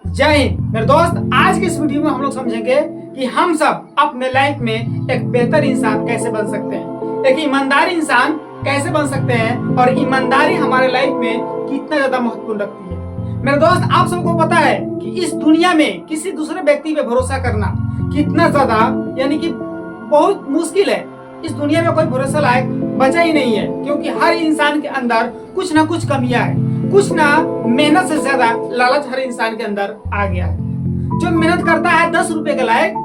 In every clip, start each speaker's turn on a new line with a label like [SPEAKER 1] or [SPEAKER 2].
[SPEAKER 1] जय हिंद मेरे दोस्त। आज की इस वीडियो में हम लोग समझेंगे कि हम सब अपने लाइफ में एक बेहतर इंसान कैसे बन सकते हैं, एक ईमानदार इंसान कैसे बन सकते हैं और ईमानदारी हमारे लाइफ में कितना ज्यादा महत्वपूर्ण रखती है। मेरे दोस्त, आप सबको पता है कि इस दुनिया में किसी दूसरे व्यक्ति पे भरोसा करना कितना ज्यादा यानी कि बहुत मुश्किल है। इस दुनिया में कोई भरोसा लायक बचा ही नहीं है, क्योंकि हर इंसान के अंदर कुछ ना कुछ कमियां है, कुछ ना मेहनत से ज्यादा लालच हर इंसान के अंदर आ गया है। जो मेहनत करता है 10 रुपए के लायक,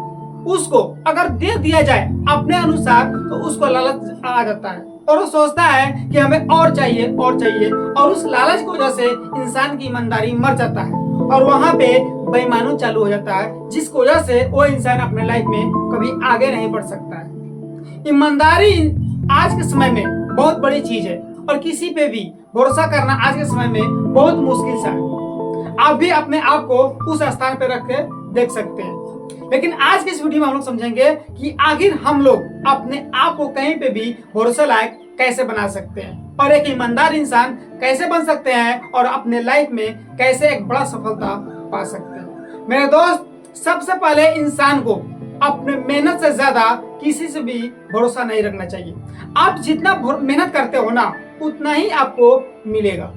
[SPEAKER 1] उसको अगर दे दिया जाए अपने अनुसार तो उसको लालच आ जाता है और वो सोचता है कि हमें और चाहिए और चाहिए, और उस लालच की वजह से इंसान की ईमानदारी मर जाता है और वहां पे बेईमानी चालू हो जाता है, जिसकी वजह से वो इंसान अपने लाइफ में कभी आगे नहीं बढ़ सकता है। ईमानदारी आज के समय में बहुत बड़ी चीज है और किसी पे भी भरोसा करना आज के समय में बहुत मुश्किल सा है। आप भी अपने आप को उस स्थान पे रख के देख सकते हैं। लेकिन आज के इस वीडियो में हम लोग समझेंगे कि आखिर हम लोग अपने आप को कहीं पे भी भरोसा लायक कैसे बना सकते हैं और एक ईमानदार इंसान कैसे बन सकते हैं और अपने लाइफ में कैसे एक बड़ा सफलता पा सकते हैं। मेरे दोस्त, सबसे पहले इंसान को अपने मेहनत से ज्यादा किसी से भी भरोसा नहीं रखना चाहिए। आप जितना मेहनत करते हो ना, उतना ही आपको मिलेगा।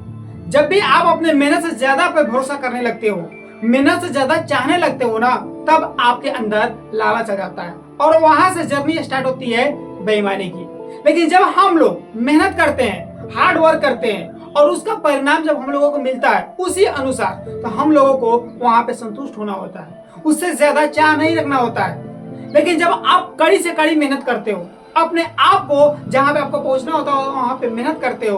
[SPEAKER 1] जब भी आप अपने मेहनत से ज्यादा पे भरोसा करने लगते हो, मेहनत से ज्यादा चाहने लगते हो ना, तब आपके अंदर लालच आ जाता है और वहां से जर्नी स्टार्ट होती है बेईमानी की। लेकिन जब हम लोग मेहनत करते हैं, हार्ड वर्क करते हैं और उसका परिणाम जब हम लोगों को मिलता है उसी अनुसार, तो हम लोगों को वहां पे संतुष्ट होना होता है, उससे ज्यादा चाह नहीं रखना होता है। लेकिन जब आप कड़ी से कड़ी मेहनत करते हो, अपने आप को जहां पे आपको पहुंचना होता है वहां पे मेहनत करते हो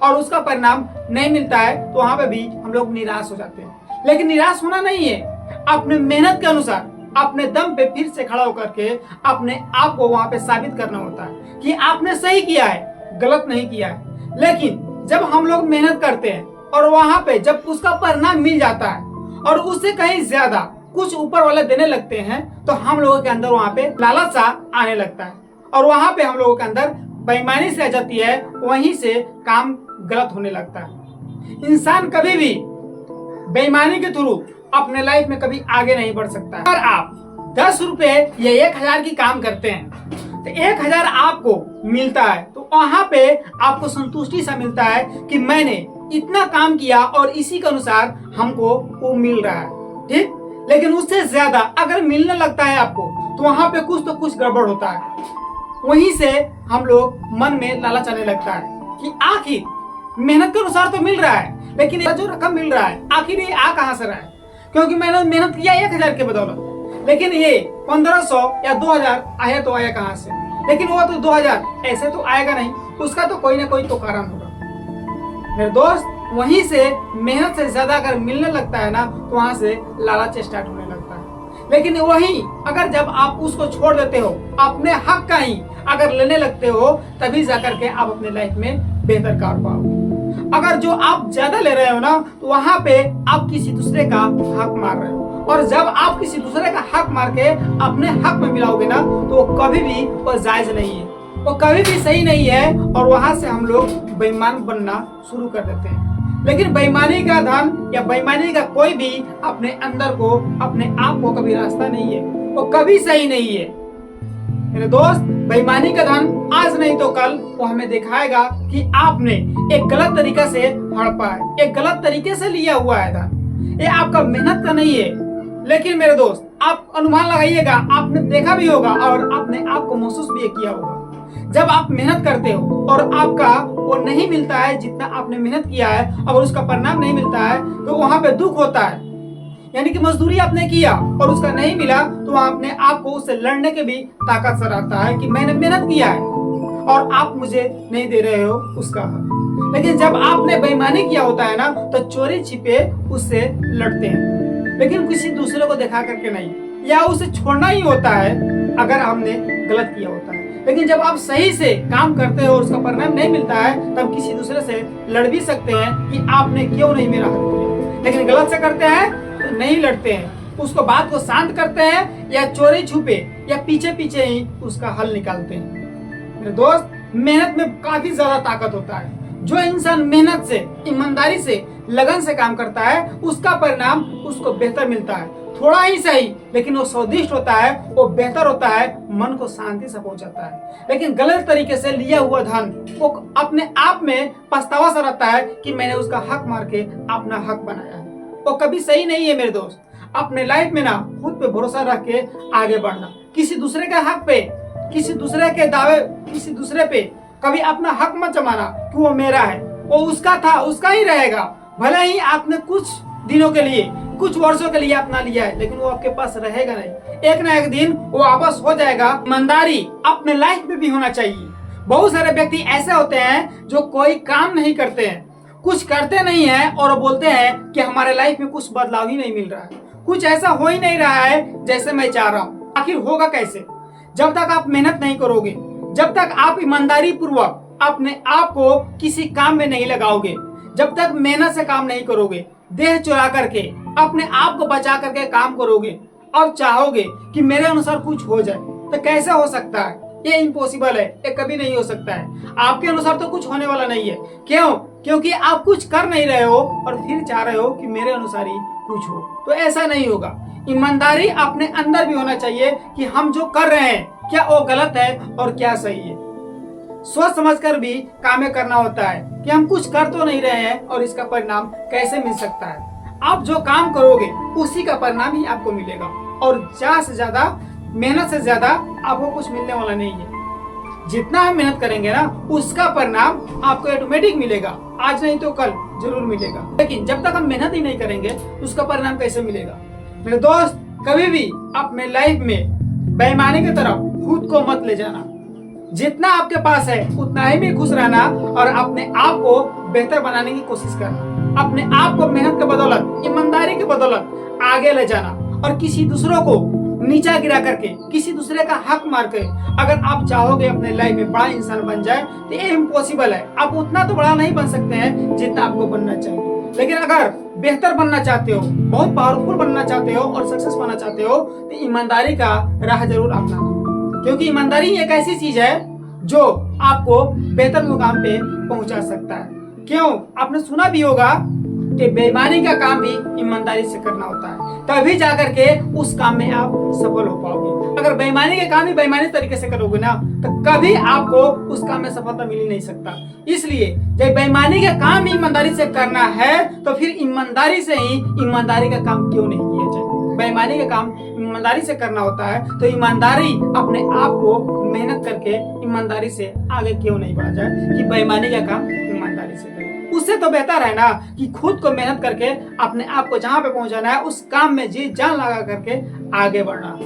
[SPEAKER 1] और उसका परिणाम नहीं मिलता है, तो वहां पे भी हम लोग निराश हो जाते हैं। लेकिन निराश होना नहीं है, अपने मेहनत के अनुसार अपने दम पे फिर से खड़ा होकर के अपने आप को वहां पे साबित करना होता है कि आपने सही किया है, गलत नहीं किया है। लेकिन जब हम लोग मेहनत करते हैं और वहां पे जब उसका परिणाम मिल जाता है और उससे कहीं ज्यादा कुछ ऊपर वाले देने लगते हैं, तो हम लोगों के अंदर वहां पे लालच सा आने लगता है और वहां पे हम लोगों के अंदर बेईमानी से आ जाती है, वहीं से काम गलत होने लगता है। इंसान कभी भी बेईमानी के थ्रू अपने लाइफ में कभी आगे नहीं बढ़ सकता है। अगर आप 10 रुपए या 1000 की काम करते हैं तो 1000 आपको मिलता है, तो वहां पे आपको संतुष्टि सा मिलता है कि मैंने इतना काम किया और इसी के अनुसार हमको वो मिल रहा है, ठीक। लेकिन उससे ज्यादा अगर मिलने लगता है आपको, तो वहां पे कुछ तो कुछ गड़बड़ होता है। वहीं से हम लोग मन में लालच आने लगता है कि आखिर मेहनत के अनुसार तो मिल रहा है, लेकिन ये जो रकम मिल रहा है आखिर ये आ कहां से रहा है? क्योंकि मैंने मेहनत किया 1000 के बदौलत, लेकिन ये 1500 या 2000 आया तो आया कहां से? लेकिन वो तो 2000 ऐसे तो आएगा नहीं, उसका तो कोई ना कोई तो कारण होगा। मेरे दोस्त, वहीं से मेहनत से ज्यादा अगर मिलने लगता है ना, तो वहां से लालच स्टार्ट होने लगता है। लेकिन वहीं अगर जब आप उसको छोड़ देते हो, अपने हक का ही अगर लेने लगते हो, तभी जाकर के आप अपने लाइफ में बेहतर कर पाओगे। अगर जो आप ज्यादा ले रहे हो ना, तो वहां पे आप किसी दूसरे का हक मार रहे हो, और जब आप किसी दूसरे का हक मार के अपने हक में मिलाओगे ना, तो वो कभी भी वो जायज नहीं है, वो कभी भी सही नहीं है और वहां से हम लोग बेईमान बनना शुरू कर देते हैं। लेकिन बेईमानी का धन या बेईमानी का कोई भी अपने अंदर को, अपने आप को कभी रास्ता नहीं है, वो कभी सही नहीं है। मेरे दोस्त, बेईमानी का धन आज नहीं तो कल वो हमें दिखाएगा कि आपने एक गलत तरीका से हड़पा है, एक गलत तरीके से लिया हुआ है धन। ये आपका मेहनत का नहीं है। लेकिन मेरे दोस्त, आप अनुमान लगाइएगा, आपने देखा भी होगा और आपने आपको महसूस भी किया होगा, जब आप मेहनत करते हो और आपका वो नहीं मिलता है जितना आपने मेहनत किया है, अगर उसका परिणाम नहीं मिलता है तो वहां पे दुख होता है। यानी कि मजदूरी आपने किया और उसका नहीं मिला, तो वहां अपने आप को उससे लड़ने के भी ताकत से रहता है कि मैंने मेहनत किया है और आप मुझे नहीं दे रहे हो उसका हक। लेकिन जब आपने बेईमानी किया होता है ना, तो चोरी छिपे उससे लड़ते हैं, लेकिन किसी दूसरे को दिखा करके नहीं, या उसे छोड़ना ही होता है अगर हमने गलत किया होता है। लेकिन जब आप सही से काम करते हो और उसका परिणाम नहीं मिलता है, तब किसी दूसरे से लड़ भी सकते हैं कि आपने क्यों नहीं मेरा हक दिया। लेकिन गलत से करते हैं तो नहीं लड़ते हैं, उसको बात को शांत करते हैं या चोरी छुपे या पीछे पीछे ही उसका हल निकालते हैं। मेरे दोस्त, मेहनत में काफी ज्यादा ताकत होता है। जो इंसान मेहनत से, ईमानदारी से लगन से काम करता है, उसका परिणाम उसको बेहतर मिलता है। थोड़ा ही सही, लेकिन वो स्वादिष्ट होता है, वो बेहतर होता है, मन को शांति से पहुंचाता है। लेकिन गलत तरीके से लिया हुआ धन वो अपने आप में पछतावा सा रहता है कि मैंने उसका हक मार के अपना हक बनाया है। वो कभी सही नहीं है मेरे दोस्त। अपने लाइफ में ना खुद पे भरोसा रख के आगे बढ़ना। किसी दूसरे के हक पे, किसी दूसरे के दावे, किसी दूसरे पे कभी अपना हक मत जमाना कि वो मेरा है, वो उसका था, उसका ही रहेगा। भले ही आपने कुछ दिनों के लिए, कुछ वर्षों के लिए अपना लिया है, लेकिन वो आपके पास रहेगा नहीं। एक ना एक दिन वो वापस हो जाएगा। ईमानदारी अपने लाइफ में भी होना चाहिए। बहुत सारे व्यक्ति ऐसे होते हैं जो कोई काम नहीं करते हैं, कुछ करते नहीं है और बोलते हैं कि हमारे लाइफ में कुछ बदलाव ही नहीं मिल रहा है, कुछ ऐसा हो ही नहीं रहा है जैसे मैं चाह रहा हूँ। आखिर होगा कैसे? जब तक आप मेहनत नहीं करोगे, जब तक आप ईमानदारी पूर्वक अपने आप को किसी काम में नहीं लगाओगे, जब तक मेहनत से काम नहीं करोगे, देह चुरा करके अपने आप को बचा करके काम करोगे और चाहोगे कि मेरे अनुसार कुछ हो जाए, तो कैसे हो सकता है? ये इम्पॉसिबल है, ये कभी नहीं हो सकता है। आपके अनुसार तो कुछ होने वाला नहीं है। क्यों? क्योंकि आप कुछ कर नहीं रहे हो और फिर चाह रहे हो कि मेरे अनुसार ही कुछ हो, तो ऐसा नहीं होगा। ईमानदारी अपने अंदर भी होना चाहिए कि हम जो कर रहे हैं क्या वो गलत है और क्या सही है। सोच समझकर भी काम करना होता है कि हम कुछ कर तो नहीं रहे हैं और इसका परिणाम कैसे मिल सकता है। आप जो काम करोगे उसी का परिणाम ही आपको मिलेगा और ज्यादा से ज्यादा मेहनत से ज्यादा आपको कुछ मिलने वाला नहीं है। जितना हम मेहनत करेंगे ना उसका परिणाम आपको ऑटोमेटिक मिलेगा, आज नहीं तो कल जरूर मिलेगा। लेकिन जब तक हम मेहनत ही नहीं करेंगे उसका परिणाम कैसे मिलेगा? मेरे दोस्त, कभी भी अपने लाइफ में बेईमानी की तरफ खुद को मत ले जाना। जितना आपके पास है उतना ही में खुश रहना और अपने आप को बेहतर बनाने की कोशिश करना। अपने आप को मेहनत के बदौलत, ईमानदारी के बदौलत आगे ले जाना और किसी दूसरों को नीचा गिरा करके, किसी दूसरे का हक मार के अगर आप चाहोगे अपने लाइफ में बड़ा इंसान बन जाए तो ये इम्पॉसिबल है। आप उतना तो बड़ा नहीं बन सकते हैं जितना आपको बनना चाहिए। लेकिन अगर बेहतर बनना चाहते हो, बहुत पावरफुल बनना चाहते हो और सक्सेस पाना चाहते हो तो ईमानदारी का राह जरूर अपनाना, क्योंकि ईमानदारी एक ऐसी चीज है जो आपको बेहतर मुकाम पे पहुंचा सकता है। क्यों? आपने सुना भी होगा कि बेईमानी का काम भी ईमानदारी से करना होता है, तभी जाकर के उस काम में आप सफल हो पाओगे। अगर बेईमानी के काम ही बेईमानी तरीके से करोगे ना तो कभी आपको उस काम में सफलता मिल ही नहीं सकता। इसलिए जब बेईमानी का काम ही ईमानदारी से करना है तो फिर ईमानदारी से ही ईमानदारी का काम क्यों नहीं किया जाए? बेईमानी का काम ईमानदारी से करना होता है तो ईमानदारी अपने आप को मेहनत करके ईमानदारी से आगे क्यों नहीं बढ़ा जाए कि बेईमानी का काम ईमानदारी से करें। उससे तो बेहतर है ना कि खुद को मेहनत करके अपने आप को जहां पे पहुंचाना है उस काम में जी जान लगा करके आगे बढ़ना।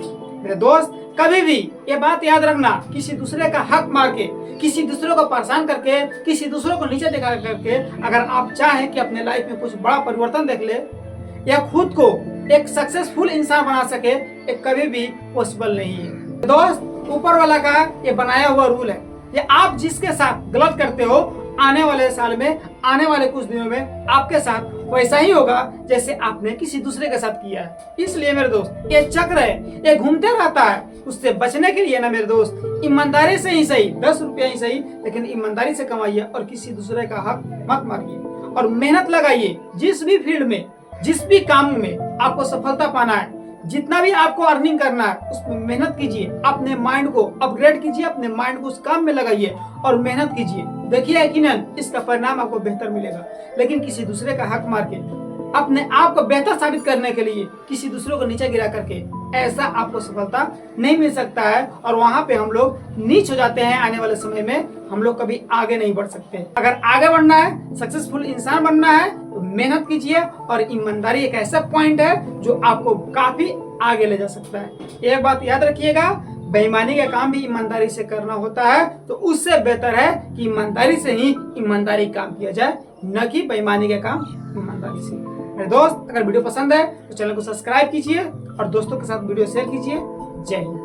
[SPEAKER 1] मेरे दोस्त, कभी भी ये बात याद रखना, किसी दूसरे का हक मार के, किसी दूसरे को परेशान करके, किसी दूसरे को नीचे दिखा करके अगर आप चाहें कि अपने लाइफ में कुछ बड़ा परिवर्तन देख ले या खुद को एक सक्सेसफुल इंसान बना सके, ये कभी भी पॉसिबल नहीं है। दोस्त, ऊपर वाला का ये बनाया हुआ रूल है, ये आप जिसके साथ गलत करते हो आने वाले साल में, आने वाले कुछ दिनों में आपके साथ वैसा ही होगा जैसे आपने किसी दूसरे के साथ किया है। इसलिए मेरे दोस्त, ये चक्र है, ये घूमते रहता है। उससे बचने के लिए ना मेरे दोस्त, ईमानदारी से ही सही, 10 रुपया ही सही, लेकिन ईमानदारी से कमाइए और किसी दूसरे का हक मत मारिए और मेहनत लगाइए। जिस भी फील्ड में, जिस भी काम में आपको सफलता पाना है, जितना भी आपको अर्निंग करना है उसमें मेहनत कीजिए। अपने माइंड को अपग्रेड कीजिए, अपने माइंड को उस काम में लगाइए और मेहनत कीजिए। देखिए यकीनन इसका परिणाम आपको बेहतर मिलेगा। लेकिन किसी दूसरे का हक मार के अपने आप को बेहतर साबित करने के लिए किसी दूसरे को नीचे गिरा करके ऐसा आपको सफलता नहीं मिल सकता है और वहां पे हम लोग नीच हो जाते हैं। आने वाले समय में हम लोग कभी आगे नहीं बढ़ सकते। अगर आगे बढ़ना है, सक्सेसफुल इंसान बनना है तो मेहनत कीजिए और ईमानदारी एक ऐसा पॉइंट है जो आपको काफी आगे ले जा सकता है। एक बात याद रखिएगा, बेईमानी का काम भी ईमानदारी से करना होता है, तो उससे बेहतर है कि ईमानदारी से ही ईमानदारी काम किया जाए, न कि बेईमानी का काम ईमानदारी से। मेरे दोस्त, अगर वीडियो पसंद है तो चैनल को सब्सक्राइब कीजिए और दोस्तों के साथ वीडियो शेयर कीजिए। जय हिंद।